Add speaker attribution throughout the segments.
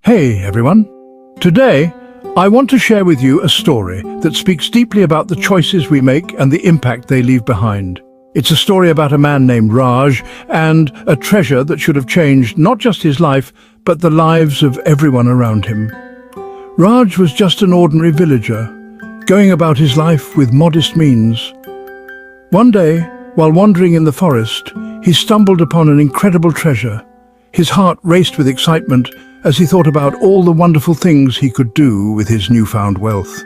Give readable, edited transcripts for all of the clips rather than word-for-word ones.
Speaker 1: Hey everyone! Today, I want to share with you a story that speaks deeply about the choices we make and the impact they leave behind. It's a story about a man named Raj and a treasure that should have changed not just his life, but the lives of everyone around him. Raj was just an ordinary villager, going about his life with modest means. One day, while wandering in the forest, he stumbled upon an incredible treasure. His heart raced with excitement as he thought about all the wonderful things he could do with his newfound wealth.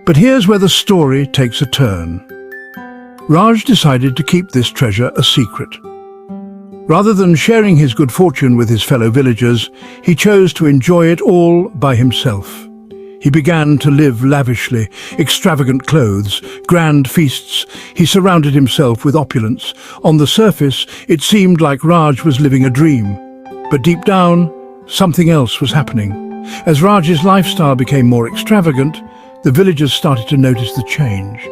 Speaker 1: But here's where the story takes a turn. Raj decided to keep this treasure a secret. Rather than sharing his good fortune with his fellow villagers, he chose to enjoy it all by himself. He began to live lavishly, extravagant clothes, grand feasts. He surrounded himself with opulence. On the surface, it seemed like Raj was living a dream. But deep down, something else was happening. As Raj's lifestyle became more extravagant, the villagers started to notice the change.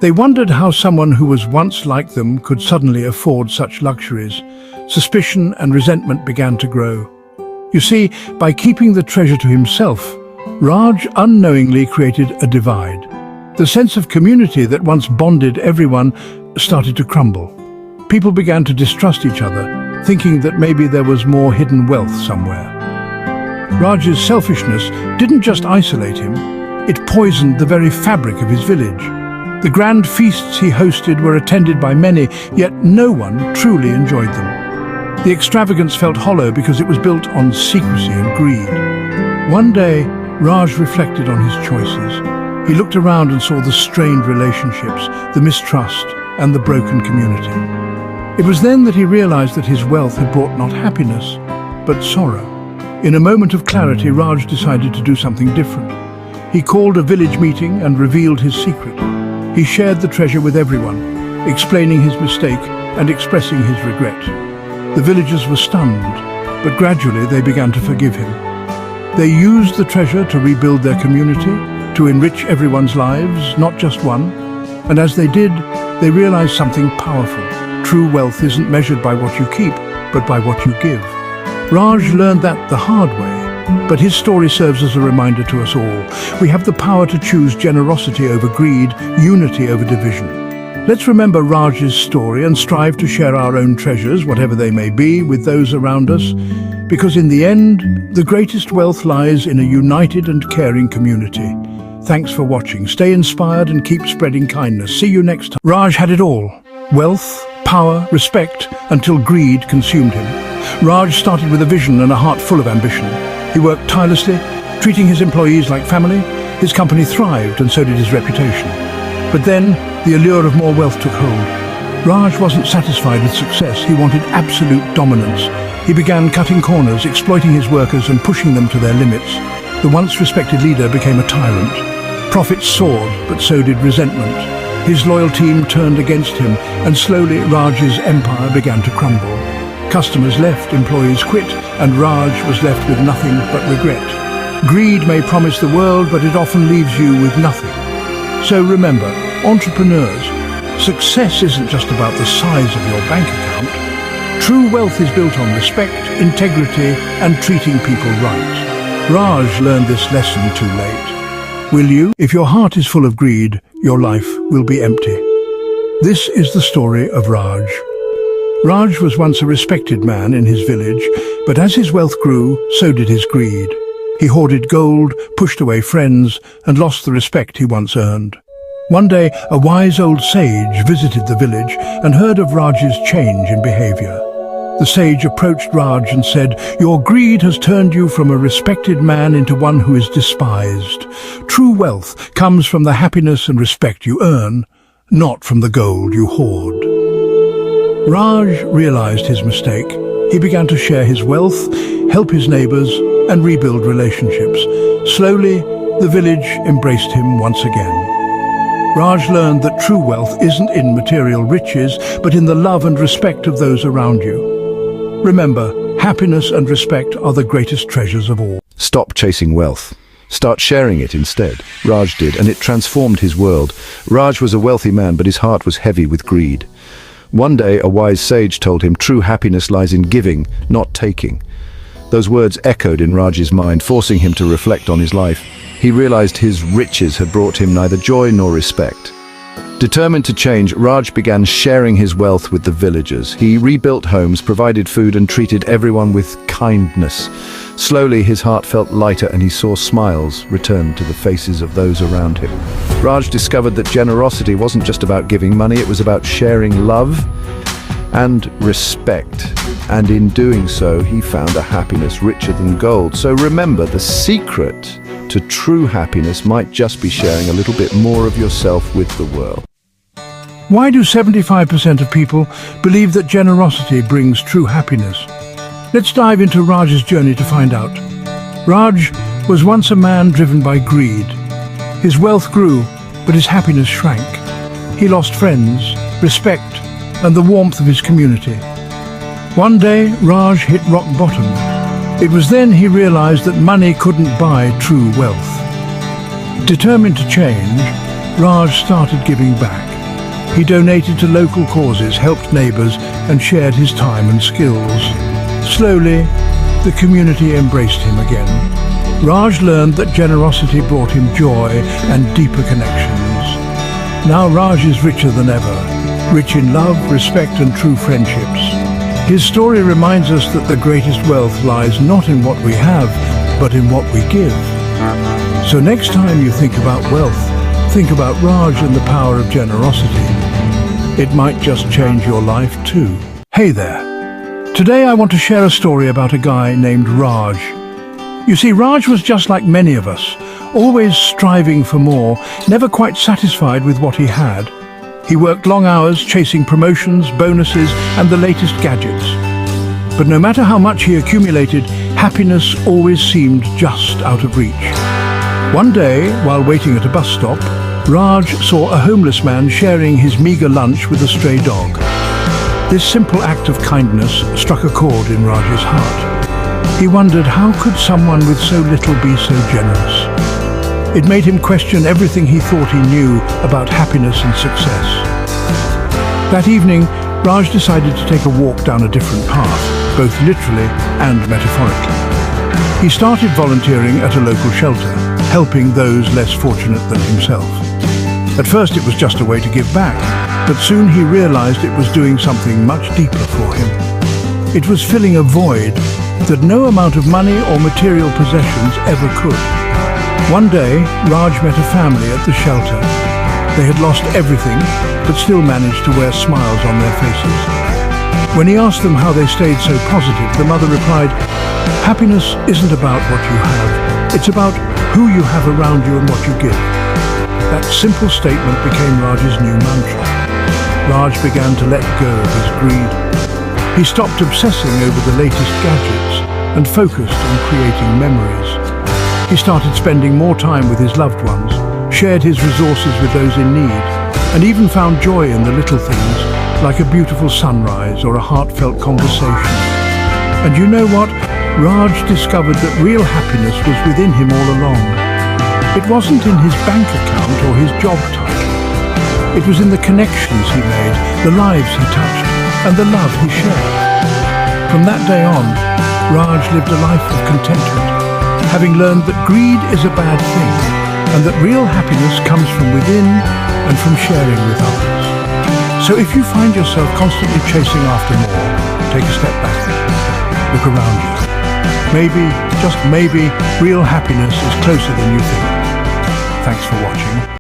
Speaker 1: They wondered how someone who was once like them could suddenly afford such luxuries. Suspicion and resentment began to grow. You see, by keeping the treasure to himself, Raj unknowingly created a divide. The sense of community that once bonded everyone started to crumble. People began to distrust each other, thinking that maybe there was more hidden wealth somewhere. Raj's selfishness didn't just isolate him, it poisoned the very fabric of his village. The grand feasts he hosted were attended by many, yet no one truly enjoyed them. The extravagance felt hollow because it was built on secrecy and greed. One day, Raj reflected on his choices. He looked around and saw the strained relationships, the mistrust, and the broken community. It was then that he realized that his wealth had brought not happiness, but sorrow. In a moment of clarity, Raj decided to do something different. He called a village meeting and revealed his secret. He shared the treasure with everyone, explaining his mistake and expressing his regret. The villagers were stunned, but gradually they began to forgive him. They used the treasure to rebuild their community, to enrich everyone's lives, not just one. And as they did, they realized something powerful. True wealth isn't measured by what you keep, but by what you give. Raj learned that the hard way, but his story serves as a reminder to us all. We have the power to choose generosity over greed, unity over division. Let's remember Raj's story and strive to share our own treasures, whatever they may be, with those around us. Because in the end, the greatest wealth lies in a united and caring community. Thanks for watching. Stay inspired and keep spreading kindness. See you next time. Raj had it all. Wealth, power, respect, until greed consumed him. Raj started with a vision and a heart full of ambition. He worked tirelessly, treating his employees like family. His company thrived, and so did his reputation. But then, the allure of more wealth took hold. Raj wasn't satisfied with success. He wanted absolute dominance. He began cutting corners, exploiting his workers and pushing them to their limits. The once respected leader became a tyrant. Profits soared, but so did resentment. His loyal team turned against him, and slowly Raj's empire began to crumble. Customers left, employees quit, and Raj was left with nothing but regret. Greed may promise the world, but it often leaves you with nothing. So remember, entrepreneurs, success isn't just about the size of your bank account. True wealth is built on respect, integrity, and treating people right. Raj learned this lesson too late. Will you? If your heart is full of greed, your life will be empty. This is the story of Raj. Raj was once a respected man in his village, but as his wealth grew, so did his greed. He hoarded gold, pushed away friends, and lost the respect he once earned. One day, a wise old sage visited the village and heard of Raj's change in behavior. The sage approached Raj and said, "Your greed has turned you from a respected man into one who is despised. True wealth comes from the happiness and respect you earn, not from the gold you hoard." Raj realized his mistake. He began to share his wealth, help his neighbors, and rebuild relationships. Slowly, the village embraced him once again. Raj learned that true wealth isn't in material riches, but in the love and respect of those around you. Remember, happiness and respect are the greatest treasures of all.
Speaker 2: Stop chasing wealth. Start sharing it instead. Raj did, and it transformed his world. Raj was a wealthy man, but his heart was heavy with greed. One day, a wise sage told him true happiness lies in giving, not taking. Those words echoed in Raj's mind, forcing him to reflect on his life. He realized his riches had brought him neither joy nor respect. Determined to change, Raj began sharing his wealth with the villagers. He rebuilt homes, provided food, and treated everyone with kindness. Slowly, his heart felt lighter and he saw smiles return to the faces of those around him. Raj discovered that generosity wasn't just about giving money, it was about sharing love and respect. And in doing so, he found a happiness richer than gold. So remember, the secret to true happiness might just be sharing a little bit more of yourself with the world.
Speaker 1: Why do 75% of people believe that generosity brings true happiness? Let's dive into Raj's journey to find out. Raj was once a man driven by greed. His wealth grew, but his happiness shrank. He lost friends, respect, and the warmth of his community. One day, Raj hit rock bottom. It was then he realized that money couldn't buy true wealth. Determined to change, Raj started giving back. He donated to local causes, helped neighbors, and shared his time and skills. Slowly, the community embraced him again. Raj learned that generosity brought him joy and deeper connections. Now Raj is richer than ever, rich in love, respect, and true friendships. His story reminds us that the greatest wealth lies not in what we have, but in what we give. So next time you think about wealth, think about Raj and the power of generosity. It might just change your life too. Hey there. Today I want to share a story about a guy named Raj. You see, Raj was just like many of us, always striving for more, never quite satisfied with what he had. He worked long hours chasing promotions, bonuses, and the latest gadgets. But no matter how much he accumulated, happiness always seemed just out of reach. One day, while waiting at a bus stop, Raj saw a homeless man sharing his meager lunch with a stray dog. This simple act of kindness struck a chord in Raj's heart. He wondered, how could someone with so little be so generous? It made him question everything he thought he knew about happiness and success. That evening, Raj decided to take a walk down a different path, both literally and metaphorically. He started volunteering at a local shelter, helping those less fortunate than himself. At first it was just a way to give back, but soon he realized it was doing something much deeper for him. It was filling a void that no amount of money or material possessions ever could. One day, Raj met a family at the shelter. They had lost everything, but still managed to wear smiles on their faces. When he asked them how they stayed so positive, the mother replied, "Happiness isn't about what you have, it's about who you have around you and what you give." That simple statement became Raj's new mantra. Raj began to let go of his greed. He stopped obsessing over the latest gadgets and focused on creating memories. He started spending more time with his loved ones, shared his resources with those in need, and even found joy in the little things, like a beautiful sunrise or a heartfelt conversation. And you know what? Raj discovered that real happiness was within him all along. It wasn't in his bank account or his job title. It was in the connections he made, the lives he touched, and the love he shared. From that day on, Raj lived a life of contentment, having learned that greed is a bad thing, and that real happiness comes from within and from sharing with others. So if you find yourself constantly chasing after more, take a step back. Look around you. Maybe, just maybe, real happiness is closer than you think. Thanks for watching.